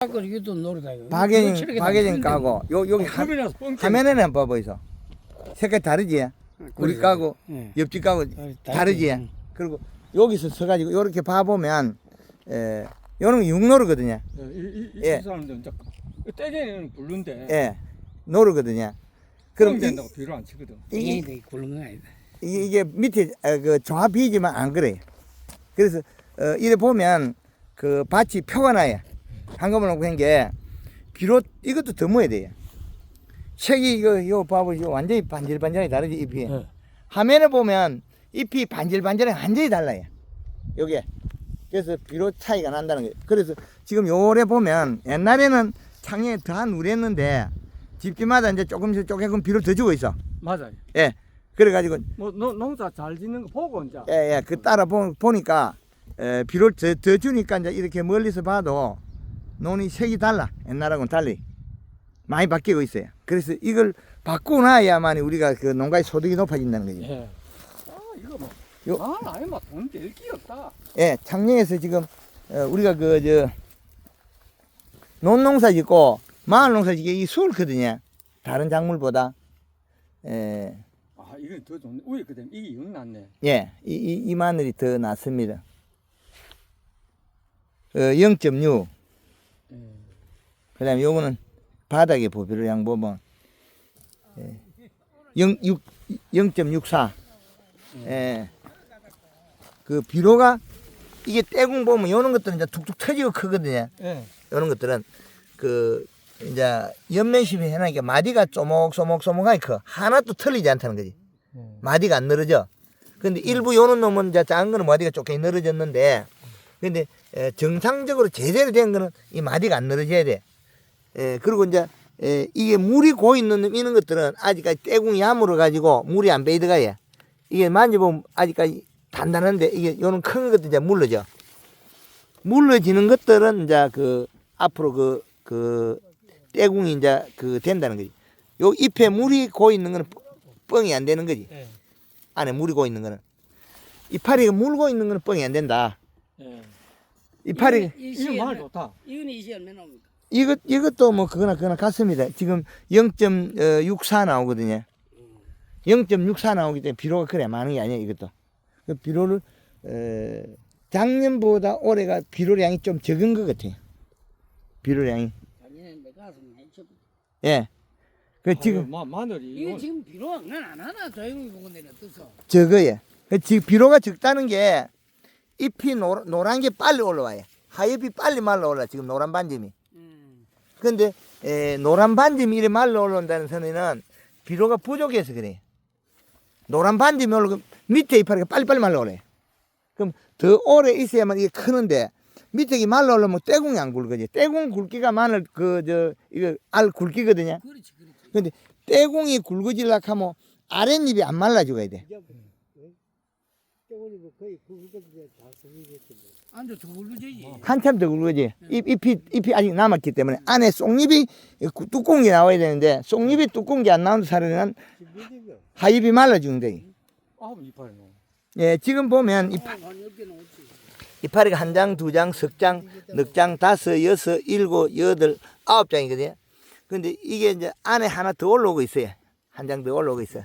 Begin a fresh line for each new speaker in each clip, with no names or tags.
이것도 노르다 이거.
박예진 까고 여기 화면에는 한번 봐보이소. 색깔 다르지? 우리 까고 옆집 까고 다르지? 그리고 여기서 서가지고 이렇게 봐보면 요런 거 육노르거든요.
이 사람들은 이제 떼개는 굴른데.
예, 노르거든요. 그럼
된다고 비료 안 치거든.
이게 굴른 건 아니다.
이게 밑에 그 종합비지만 안 그래. 그래서 이래 보면 그 밭이 표가 나요. 한꺼번에 놓고 한게 비료 이것도 더 모여야 돼요. 색이 이거 봐보시오. 완전히 반질반질하게 다르지 잎이.
네.
화면에 보면 잎이 반질반질하게 완전히 달라요. 요게. 그래서 비료 차이가 난다는 거예요. 그래서 지금 요래 보면 옛날에는 창에 더 누랬는데 집집마다 이제 조금씩 비료 더 주고 있어.
맞아요.
예. 그래가지고
뭐 농사 잘 짓는 거 보고 이제.
예, 그 따라 보니까 비료 더 주니까 이제 이렇게 멀리서 봐도 논이 색이 달라. 옛날하고는 달리 많이 바뀌고 있어요. 그래서 이걸 바꾸고 나야만 우리가 그 농가의 소득이 높아진다는 거지.
예. 이거 뭐. 아니면 돈 될 게 없다.
예, 창녕에서 지금 우리가 논농사 짓고 마을 농사 짓기 이 수월거든요. 다른 작물보다. 예.
이건 더 좋네. 우에 그다음 이게 영 낫네.
예, 이 마늘이 더 낫습니다. 0.6. 그다음에 요거는 바닥에 보비를 양 보면 0.64. 예. 그 비료가 이게 떼궁 보면 요런 것들은 이제 툭툭 터지고 크거든요.
예.
요런 것들은 그 이제 연면심이 해놓으니까 마디가 쪼목쪼목하게 커. 하나도 틀리지 않다는 거지. 마디가 안 늘어져. 근데 일부 요런 놈은 이제 작은 거는 마디가 조금 늘어졌는데, 근데 정상적으로 제대로 된 거는 이 마디가 안 늘어져야 돼. 그리고 이제 이게 물이 고여 있는 이런 것들은 아직까지 떼궁이 야물어 가지고 물이 안 빼 들어가요. 이게 만져보면 아직까지 단단한데 이게 요런 큰 것들 이제 물러져. 물러지는 것들은 이제 그 앞으로 그 떼궁이 이제 그 된다는 거지. 요 잎에 물이 고여 있는 거는 뻥이 안 되는 거지.
예.
안에 물이 고여 있는 거는. 이파리가 물고 있는 거는 뻥이 안 된다.
예.
이파리
이거 말 좋다.
이건 이시 얼마 나옵니까?
이것도 뭐 그거나 같습니다. 지금 0.64 나오거든요. 0.64 나오기 때문에 비료가 그래 많은 게 아니에요. 이것도 그 비료를 작년보다 올해가 비료량이 좀 적은 것 같아요. 비료량이.
작년에 내가 가서 많이 쳤.
예. 그 지금
마늘이
이거 지금 비료 안 하나 조용히 보고 내려 떠서.
적어요. 그 지금 비료가 적다는 게 잎이 노란 게 빨리 올라와요. 하엽이 빨리 말라 올라. 지금 노란 반점이. 근데 노란 반점이 이렇게 말라 올라온다는 선에는 비료가 부족해서 그래. 노란 반점이 올라오고 밑에 이파리가 빨리빨리 말라 올라요. 그럼 더 오래 있어야만 이게 크는데 밑에 말라 올라오면 떼궁이 안 굵어지. 떼궁 굵기가 마늘 이거 알 굵기거든요.
그렇지.
근데 떼궁이 굵어지려고 하면 아랫잎이 안 말라져야 돼.
안돼 더 굵어지지.
한참 더 굵어지. 잎이 아직 남았기 때문에 안에 쏙잎이 두꺼운 게 나와야 되는데 쏙잎이 두꺼운 게 안 나오는 사람은 하잎이 말라지는데.
이파리 노.
예, 지금 보면 이파리가 한 장, 두 장, 석 장, 넉 장, 다섯, 여섯, 일곱, 여덟, 아홉 장이거든요. 근데 이게 이제 안에 하나 더 올라오고 있어요. 한 장 더 올라오고 있어요.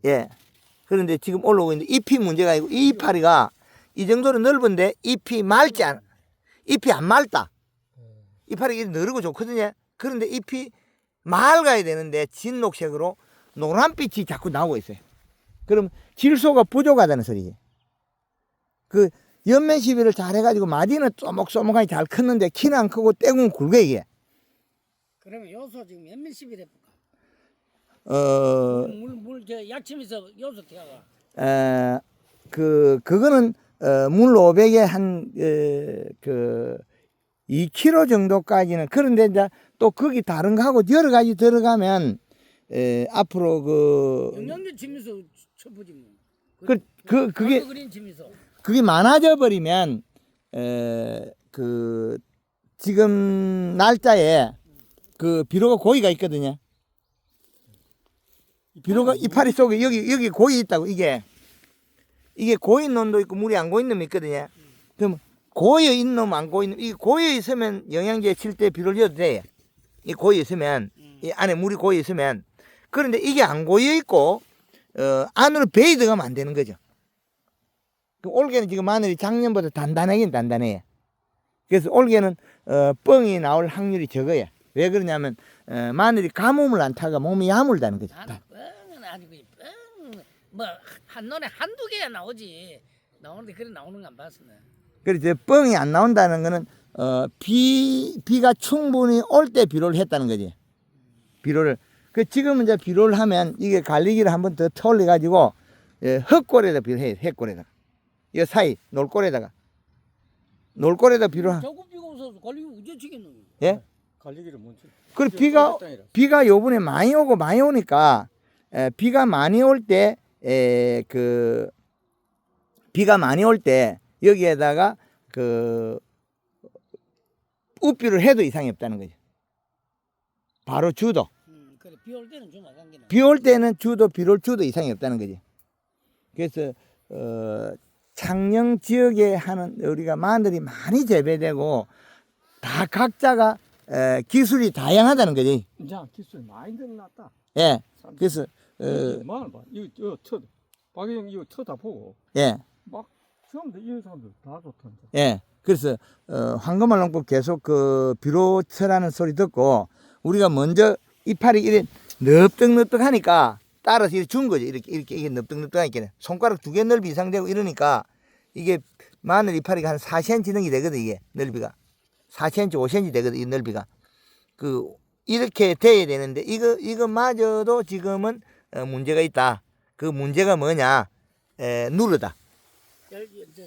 예. 그런데 지금 올라오고 있는데 잎이 문제가 아니고 이 이파리가 이 정도로 넓은데 잎이 맑지 않아. 잎이 안 맑다. 이파리가 너르고 좋거든요. 그런데 잎이 맑아야 되는데 진녹색으로 노란빛이 자꾸 나오고 있어요. 그럼 질소가 부족하다는 소리지. 그 연면 시비를 잘 해가지고 마디는 쪼목쪼목하게 잘 컸는데 키는 안 크고 떼궁은 굵어 이게.
그러면 요소 지금 몇몇 시비 해볼까? 물 약침에서 요소 태워가.
그거는 물 500에 한 2kg 정도까지는. 그런데 이제 또 거기 다른 거 하고 여러 가지 들어가면 앞으로
영양제 치면서 쳐보지 뭐.
그게 많아져 버리면 지금 날짜에 그 비료가 고이가 있거든요. 비료가 이파리 속에 여기 고이 있다고. 이게 고인 놈도 있고 물이 안 고인 놈이 있거든요. 그럼 고여 있는 놈, 안 고여 있는 놈. 이 고여 있으면 영양제 칠 때 비료를 줘도 돼. 이 고여 있으면, 이 안에 물이 고여 있으면. 그런데 이게 안 고여 있고, 안으로 배이 들어가면 안 되는 거죠. 그 올해는 지금 마늘이 작년보다 단단하긴 단단해. 그래서 올해는 뻥이 나올 확률이 적어요. 왜 그러냐면 마늘이 가뭄을 안 타가 몸이 야물다는 거죠.
나는 뻥은 아니고 뻥뭐 한눈에 한두 개야 나오지. 나오는데 그래 나오는 거 안 봤어.
그래서 뻥이 안 나온다는 거는 비가 충분히 올 때 비료를 했다는 거지. 비료를. 그 지금은 이제 비료를 하면 이게 갈리기를 한번 더 터올려 가지고 흙골에다 비료해. 흙골에다가. 이 사이 놀골에다가 비료.
저거 비가 없어서 걸리면 우겨치겠노.
예?
갈리기를 먼저.
그리고 비가 요번에 많이 오고 많이 오니까 비가 많이 올 때 비가 많이 올 때 여기에다가 우비를 해도 이상이 없다는 거죠. 바로 주도.
그래 비 올 때는 좀 아간기는.
비 올 때는 비를 줘도 이상이 없다는 거지. 그래서 창녕 지역에 하는 우리가 마늘이 많이 재배되고 다 각자가 기술이 다양하다는 거지.
이제 기술 많이 늘어났다.
예. 그래서
마늘 봐. 이거 쳐. 박영 이거 쳐다 보고
예.
막 처음부터 이런 사람들 다 좋던데.
예. 그래서 황금알 농법 계속 그 비료 쳐라는 소리 듣고 우리가 먼저 이파리 이래 넙떡넙떡 하니까 따라서 이렇게 준 거죠. 이렇게 이게 넙떡넙떡하니까 손가락 2개 넓이 이상 되고 이러니까 이게 마늘 이파리가 한 4cm 넘게 되거든. 이게 넓이가 4cm, 5cm 되거든. 이 넓이가 이렇게 돼야 되는데 이거마저도 지금은 문제가 있다. 그 문제가 뭐냐? 누르다.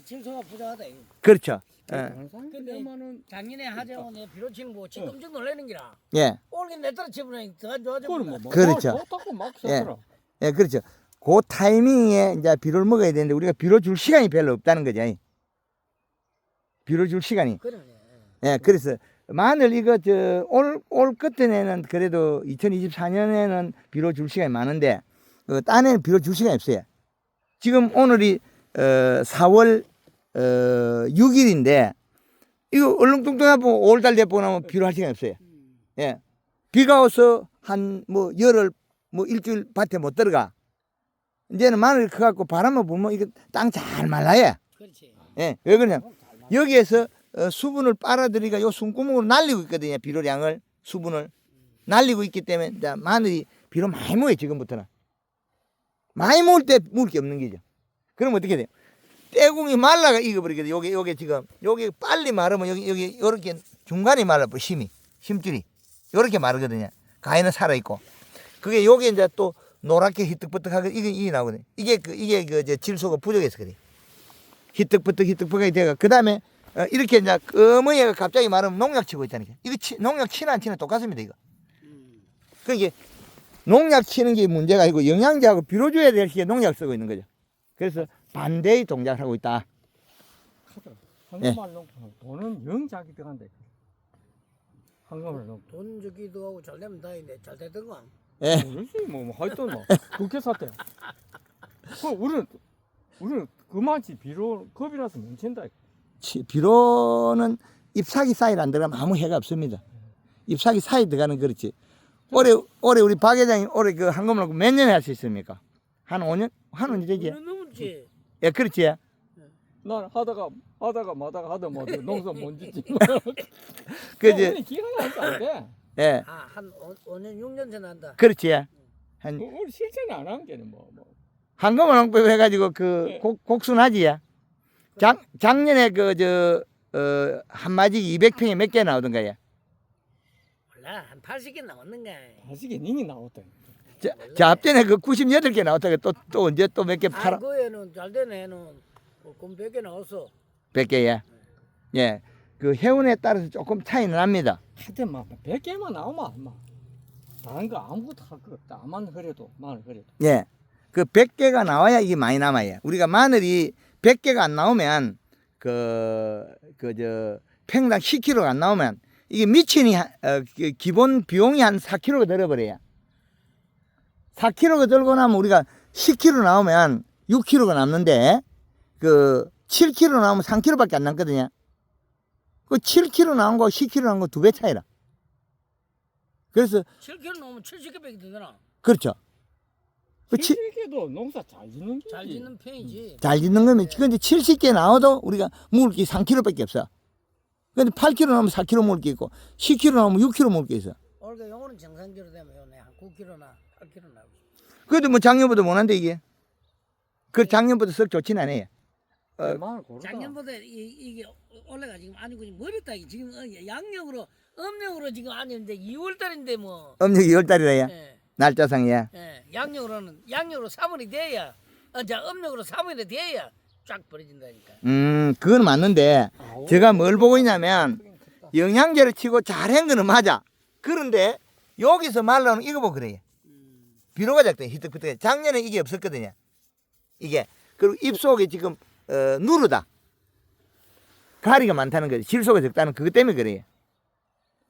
질소가 부족하다. 이거.
그렇죠.
근데 작년에 하재원에 비료 치는 거 깜짝 놀라는 기라.
예.
올해 내 따라 치면 더 좋아져.
그렇죠.
막
예.
쳤더라.
예, 그렇죠. 그 타이밍에 이제 비료를 먹어야 되는데 우리가 비료 줄 시간이 별로 없다는 거죠. 비료 줄 시간이.
그러네.
예, 그래서 마늘 이거 올 끝에는 그래도 2024년에는 비료 줄 시간이 많은데 딴에는 비료 줄 시간이 없어요. 지금 오늘이 4월 6일인데 이거 얼렁뚱뚱하고 5월달 돼보고 나면 비료 할 시간이 없어요. 예, 비가 와서 한 뭐 열흘 뭐 일주일 밭에 못 들어가. 이제는 마늘이 커갖고 바람을 불면 이거 땅 잘 말라요.
그렇지.
예, 왜 그러냐? 여기에서 수분을 빨아들이가 요 숨구멍으로 날리고 있거든요. 비료량을 수분을 날리고 있기 때문에 이제 마늘이 비료 많이 먹어요. 지금부터는 많이 먹을 때 먹을 게 없는 거죠. 그럼 어떻게 돼요? 떼궁이 말라가 익어버리거든. 요게 지금 요게 빨리 마르면 여기 요렇게 중간이 말라버려. 심줄이 요렇게 마르거든요. 가위는 살아 있고 그게 요게 이제 또 노랗게 희뜩버뜩하게 이게 나오거든요. 이게 그 질소가 부족해서 그래. 희뜩버뜩하게 돼가 그 다음에 이렇게 이제 검은이가 갑자기 마르면 농약 치고 있다니까. 이거 농약 치나 안 치나 똑같습니다. 이거. 그러니까 농약 치는 게 문제가 아니고 영양제하고 비료 줘야 될 시기에 농약 쓰고 있는 거죠. 그래서 반대의 동작을 하고 있다.
황금알 농법 돈은 영작이 들어간다. 황금알 농법.
돈 주기도 하고 잘 되면 다행인데 잘 되던가.
예.
모르지 뭐 하여튼 뭐 그렇게 샀대. 우리는 그만치 비료 겁이라서 뭉친다.
비료는 잎사귀 사이에 안 들어가면 아무 해가 없습니다. 잎사귀 사이에 들어가는 그렇지. 올해 우리 박 회장님 올해 그 황금알 농법 몇 년에 할 수 있습니까? 한 5년? 한 5년 되지?
넘었지.
예, 그렇지.
난 하다가 마다가 하다 뭐 농사 못 짓지.
그지?
기간이 안 돼.
예,
한 5년 6년 전에 한다.
그렇지. 한
우리 실천을 안 한 게는 뭐.
황금알 농법 해가지고 그 곡순하지. 작년에 한 마지 200평에 몇 개 나오던가. 예.
몰라 한 80개 나왔는가.
다시게 닝이 나왔다.
자, 앞전에 그 98개 나왔다가 또 언제 또 몇 개 팔아?
그에는 잘 되는 애는 금 100개 나왔어.
100개에. 예. 그 해운에 따라서 조금 차이는 납니다.
하여튼 막 100개만 나오면 막 다른 거 아무것도 할 거 없다. 아만 그래도 마늘 그래도.
예. 그 100개가 나와야 이게 많이 남아요. 우리가 마늘이 100개가 안 나오면 평당 10kg가 안 나오면 이게 미친이 기본 비용이 한 4kg가 들어버려요. 4kg가 들고 나면 우리가 10kg 나오면 6kg가 남는데 그 7kg 나오면 3kg밖에 안 남거든요. 그 7kg 나온 거 10kg 나온 거 2배 차이라. 그래서
7kg 넘으면 70개밖에 되잖아.
그렇죠. 그
실질게도 농사 잘 짓는 게
잘 짓는 편이지.
잘 짓는 거면 근데 70개 나와도 우리가 먹을 게 3kg밖에 없어. 근데 8kg 나오면 4kg 먹을 게 있고 10kg 나오면 6kg 먹을 게 있어.
그러니까 요거는 정상적으로 되면 요네 한 9kg나 8kg 나오고.
그래도 뭐 작년보다 못한데 이게. 그 작년보다 썩 좋진 않아요.
마늘 고르다.
작년보다 이게 올해가 지금 아니고 머리 따기 지금 양력으로 음력으로 지금 아니는데 2월 달인데 뭐.
음력 2월달이라야.
예,
날짜상이야.
예. 양력으로 3월이 돼야 자 음력으로 3월이 돼야 쫙 벌어진다니까.
그건 맞는데
아우.
제가 뭘 보고 있냐면 영양제를 치고 잘한 거는 맞아. 그런데 여기서 말라오는 이거 보고 그래요. 비료가 작대 히뜩히뜩. 작년에 이게 없었거든요. 이게 그리고 잎 속에 지금 누르다 가리가 많다는 거지. 질소가 적다는 그것 때문에 그래요.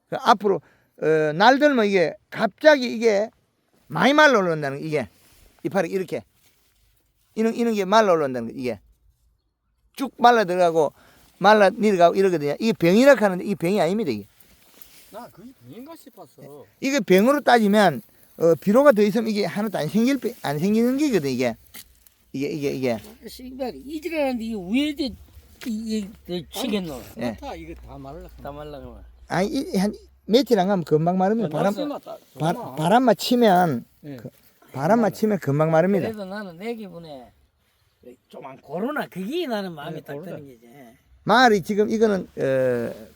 그 앞으로 날 들면 이게 갑자기 이게 많이 말라 올라온다는 거, 이게 이파리 이렇게 이런 게 말라 올라온다는 거. 이게 쭉 말라 들어가고 말라 내려가고 이러거든요. 이게 병이라 하는데 이게 병이 아닙니다. 이게
나 그게 병인가 싶었어.
이게 병으로 따지면 비료가 더 있으면 이게 하나도 안 생기는 게거든. 이게
씨발 이지라는데 이 위에 이게 치겠노.
예.
다 이거 다 말라.
다 말라가.
아니 한 며칠 안 가면 금방 마르면 바람만 치면
예.
바람만 치면 금방 마릅니다.
그래도 나는 내 기분에 좀 안 고르나 그게 나는 마음에
네,
딱
고르다.
드는 게지.
마을이 지금 이거는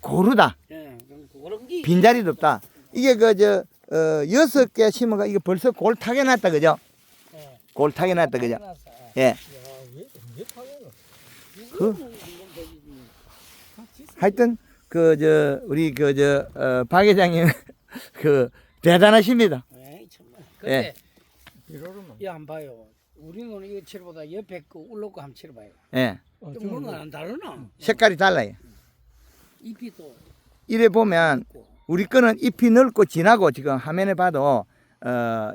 고르다.
예, 좀 그런 게
빈자리도 없다. 이게 그저 6개 심어가 이거 벌써 골 타게 놨다 그죠?
예.
골 타게 놨다 그죠?
해놨어.
예.
야, 왜 타겠노?
그 하여튼 우리 박 회장님 그 대단하십니다.
에이 정말.
예.
근데
비료로만.
이거 안 봐요. 우리는 이거 치료보다 옆에 거 울로 거 한번 치러봐요.
예.
좀 뭔가 안 다르나?
색깔이 달라요.
잎이 또
이래 보면
있고.
우리 거는 잎이 넓고 진하고 지금 화면에 봐도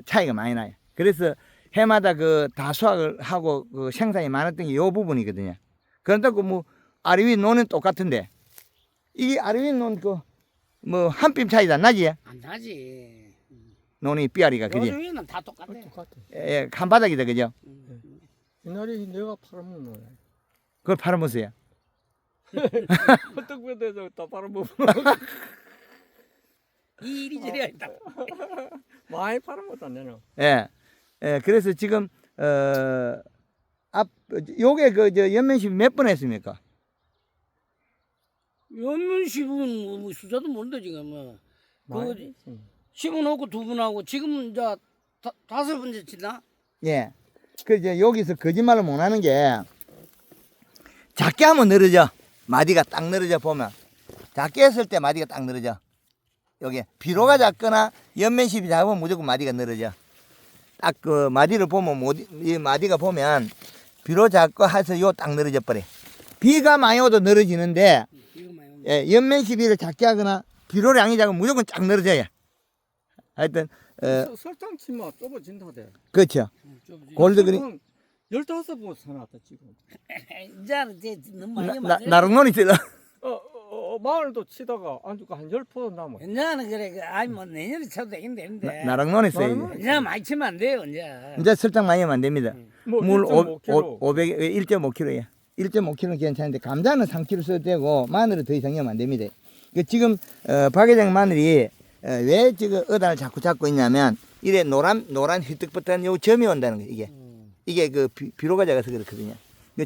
차이가 많이 나요. 그래서 해마다 그 다수확을 하고 그 생산이 많았던 게 이 부분이거든요. 그런다고 뭐 아래 위 논은 똑같은데 이게 아래 위 논 그 뭐 한 뼘 차이도 안 나지?
안 나지.
논이 삐아리가 그지?
요즘에는 다 똑같아.
똑같아.
예, 한바닥이다 그죠?
옛날에 내가 팔아먹는 거야.
그걸 팔아보세요.
헛떡배대서 다 팔아먹는
이 이리저리 있다.
많이 팔아먹었다 내는.
예. 예, 그래서 지금 요게 연면식 몇 번 했습니까?
연면식은 뭐 숫자도 모른다 지금 뭐.
많이
그거 심어놓고 2번 하고 지금 이제 5번째 치나?
예. 그 이제 여기서 거짓말을 못 하는 게 작게 하면 늘어져. 마디가 딱 늘어져 보면 작게 했을 때 마디가 딱 늘어져. 여기 비료가 작거나 연면십이 작으면 무조건 마디가 늘어져. 딱 그 마디를 보면 이 마디가 보면 비료 작고 해서 요 딱 늘어져 버려. 비가 많이 오도 늘어지는데
이거 많이 오네.
예, 연면시비를 작게 하거나 비료량이 작으면 무조건 쫙 늘어져요. 하여튼
설탕 치면 좁아진다대.
그렇죠.
좀
골드 그린
15번 사놨다 지금.
이제는 이제 너무 많이
나롱논이 들어.
마늘도 치다가 안주가 한 10포 남아.
이제는 그래 아니 뭐 내년에 쳐도 되긴 되는데
나롱논이 써야지.
이제 많이 치면 안 돼요 이제.
이제 설탕 많이 하면 안 됩니다.
뭐
물
1.5kg.
1.5kg야. 1.5kg는 괜찮은데 감자는 3kg 써도 되고 마늘은 더 이상 하면 안 됩니다. 지금 박 회장 마늘이 왜 지금 어단을 자꾸 잡고 있냐면 이래 노란 휘뜩부터는 요 점이 온다는 거예요. 이게 그 비료가 작아서 그렇거든요.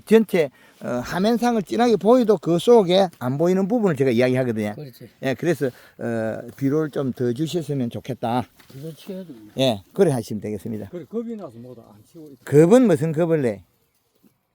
전체 화면상을 진하게 보여도 그 속에 안 보이는 부분을 제가 이야기하거든요.
그렇지.
예, 그래서 비료를 좀 더 주셨으면 좋겠다.
이거 치워도.
예, 그래 하시면 되겠습니다.
그래 겁이 나서 뭐다 안 치고 있다.
겁은 무슨 겁을 내?